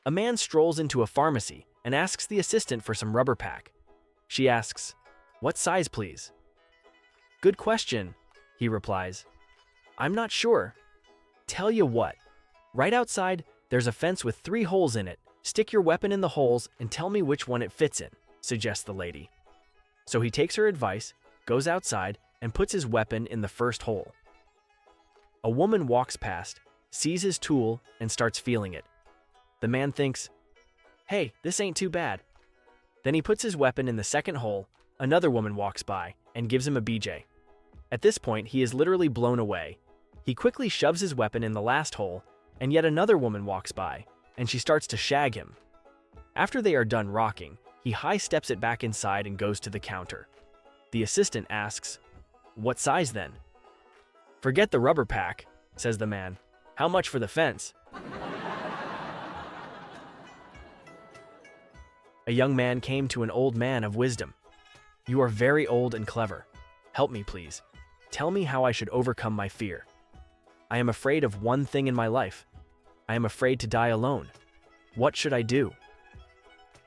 A man strolls into a pharmacy and asks the assistant for some rubber pack. She asks, "What size, please?" "Good question," he replies. "I'm not sure." "Tell you what, right outside, there's a fence with 3 holes in it. Stick your weapon in the holes and tell me which one it fits in," suggests the lady. So he takes her advice, goes outside, and puts his weapon in the first hole. A woman walks past, sees his tool, and starts feeling it. The man thinks, "Hey, this ain't too bad." Then he puts his weapon in the second hole. Another woman walks by and gives him a BJ. At this point, he is literally blown away. He quickly shoves his weapon in the last hole, and yet another woman walks by, and she starts to shag him. After they are done rocking, he high steps it back inside and goes to the counter. The assistant asks, "What size then?" "Forget the rubber pack," says the man. "How much for the fence?" A young man came to an old man of wisdom. "You are very old and clever. Help me, please. Tell me how I should overcome my fear. I am afraid of one thing in my life. I am afraid to die alone. What should I do?"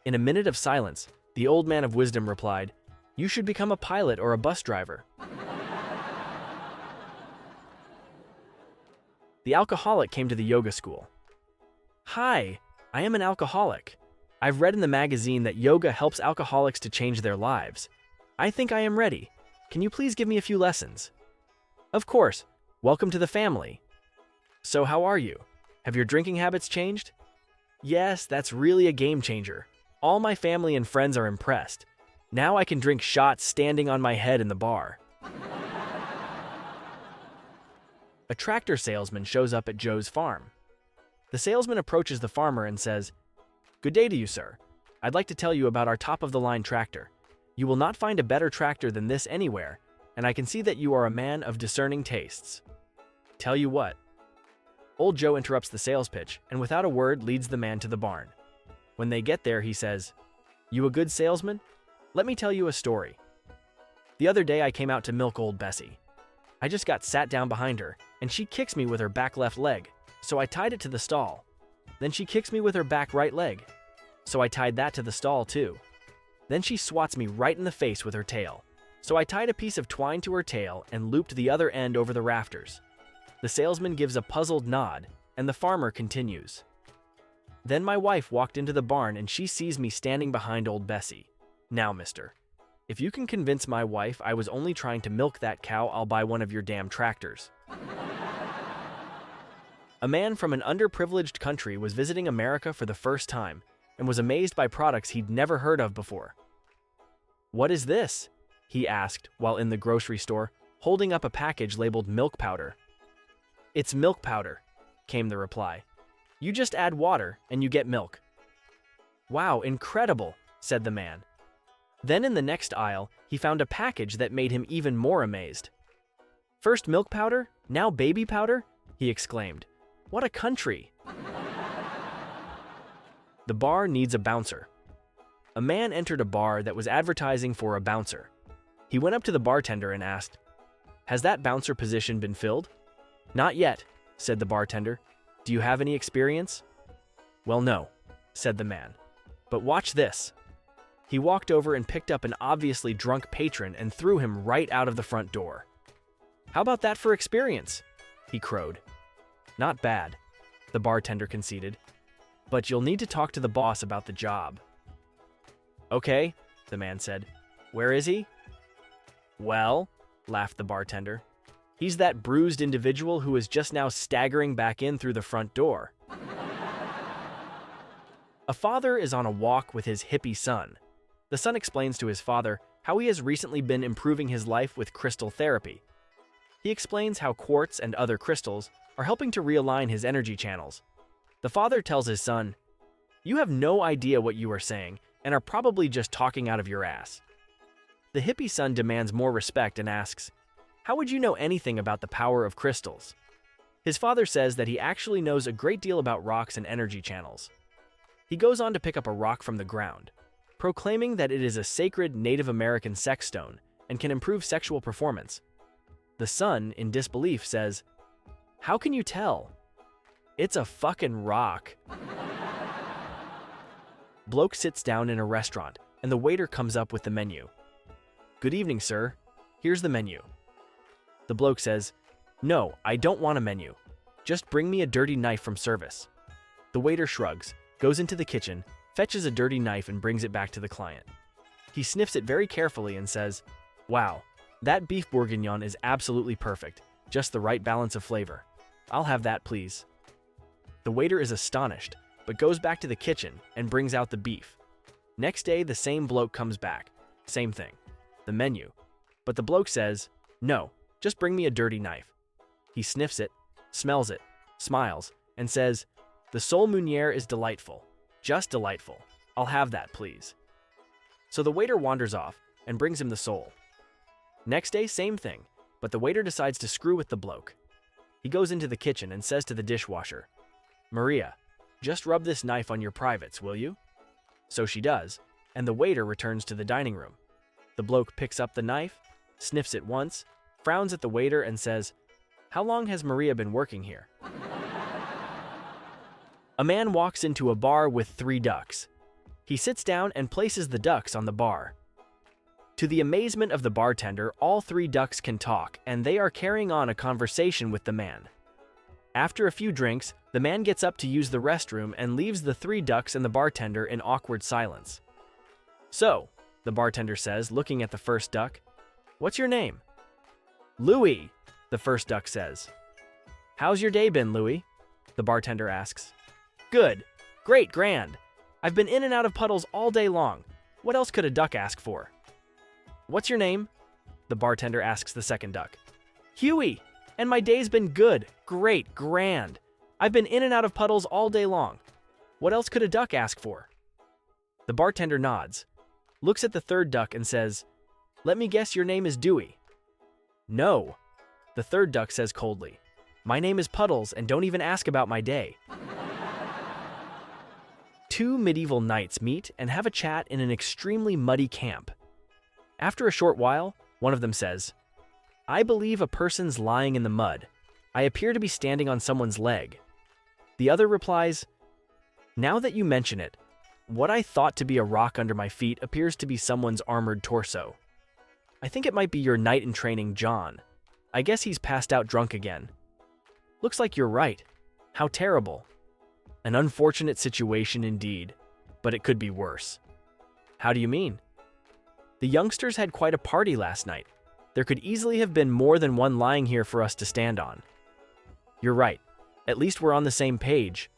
In a minute of silence, the old man of wisdom replied, "You should become a pilot or a bus driver." The alcoholic came to the yoga school. "Hi, I am an alcoholic. I've read in the magazine that yoga helps alcoholics to change their lives. I think I am ready. Can you please give me a few lessons?" "Of course. Welcome to the family." "So how are you? Have your drinking habits changed?" "Yes, that's really a game changer. All my family and friends are impressed. Now I can drink shots standing on my head in the bar." A tractor salesman shows up at Joe's farm. The salesman approaches the farmer and says, "Good day to you, sir. I'd like to tell you about our top-of-the-line tractor. You will not find a better tractor than this anywhere, and I can see that you are a man of discerning tastes. Tell you what." Old Joe interrupts the sales pitch and without a word leads the man to the barn. When they get there, he says, "You a good salesman? Let me tell you a story. The other day I came out to milk old Bessie. I just got sat down behind her, and she kicks me with her back left leg, so I tied it to the stall. Then she kicks me with her back right leg, so I tied that to the stall too. Then she swats me right in the face with her tail, so I tied a piece of twine to her tail and looped the other end over the rafters." The salesman gives a puzzled nod, and the farmer continues. "Then my wife walked into the barn and she sees me standing behind old Bessie. Now, mister, if you can convince my wife I was only trying to milk that cow, I'll buy one of your damn tractors." A man from an underprivileged country was visiting America for the first time and was amazed by products he'd never heard of before. "What is this?" he asked while in the grocery store, holding up a package labeled milk powder. "It's milk powder," came the reply. "You just add water and you get milk." "Wow, incredible," said the man. Then in the next aisle, he found a package that made him even more amazed. "First milk powder, now baby powder?" he exclaimed. "What a country!" The bar needs a bouncer. A man entered a bar that was advertising for a bouncer. He went up to the bartender and asked, "Has that bouncer position been filled?" "Not yet," said the bartender. "Do you have any experience?" "Well, no," said the man. "But watch this." He walked over and picked up an obviously drunk patron and threw him right out of the front door. "How about that for experience?" he crowed. "Not bad," the bartender conceded. "But you'll need to talk to the boss about the job." "Okay," the man said. "Where is he?" "Well," laughed the bartender, "he's that bruised individual who is just now staggering back in through the front door." A father is on a walk with his hippie son. The son explains to his father how he has recently been improving his life with crystal therapy. He explains how quartz and other crystals are helping to realign his energy channels. The father tells his son, "You have no idea what you are saying and are probably just talking out of your ass." The hippie son demands more respect and asks, "How would you know anything about the power of crystals?" His father says that he actually knows a great deal about rocks and energy channels. He goes on to pick up a rock from the ground, proclaiming that it is a sacred Native American sex stone and can improve sexual performance. The son, in disbelief, says, "How can you tell? It's a fucking rock." Bloke sits down in a restaurant, and the waiter comes up with the menu. "Good evening, sir. Here's the menu." The bloke says, "No, I don't want a menu. Just bring me a dirty knife from service." The waiter shrugs, goes into the kitchen, fetches a dirty knife and brings it back to the client. He sniffs it very carefully and says, "Wow, that beef bourguignon is absolutely perfect. Just the right balance of flavor. I'll have that, please." The waiter is astonished, but goes back to the kitchen and brings out the beef. Next day, the same bloke comes back. Same thing. The menu. But the bloke says, "No, just bring me a dirty knife." He sniffs it, smells it, smiles, and says, "The sole meuniere is delightful. Just delightful. I'll have that, please." So the waiter wanders off and brings him the sole. Next day, same thing, but the waiter decides to screw with the bloke. He goes into the kitchen and says to the dishwasher, "Maria, just rub this knife on your privates, will you?" So she does, and the waiter returns to the dining room. The bloke picks up the knife, sniffs it once, frowns at the waiter and says, "How long has Maria been working here?" A man walks into a bar with 3 ducks. He sits down and places the ducks on the bar. To the amazement of the bartender, all 3 ducks can talk, and they are carrying on a conversation with the man. After a few drinks, the man gets up to use the restroom and leaves the 3 ducks and the bartender in awkward silence. "So," the bartender says, looking at the first duck, "what's your name?" "Louis," the first duck says. "How's your day been, Louis?" the bartender asks. "Good. Great, grand. I've been in and out of puddles all day long. What else could a duck ask for?" "What's your name?" the bartender asks the second duck. "Huey, and my day's been good, great, grand. I've been in and out of puddles all day long. What else could a duck ask for?" The bartender nods, looks at the third duck and says, "Let me guess your name is Dewey." "No," the third duck says coldly. "My name is Puddles, and don't even ask about my day." 2 medieval knights meet and have a chat in an extremely muddy camp. After a short while, one of them says, "I believe a person's lying in the mud. I appear to be standing on someone's leg." The other replies, "Now that you mention it, what I thought to be a rock under my feet appears to be someone's armored torso. I think it might be your knight in training, John. I guess he's passed out drunk again." "Looks like you're right. How terrible." "An unfortunate situation indeed, but it could be worse." "How do you mean?" "The youngsters had quite a party last night. There could easily have been more than one lying here for us to stand on." "You're right. At least we're on the same page."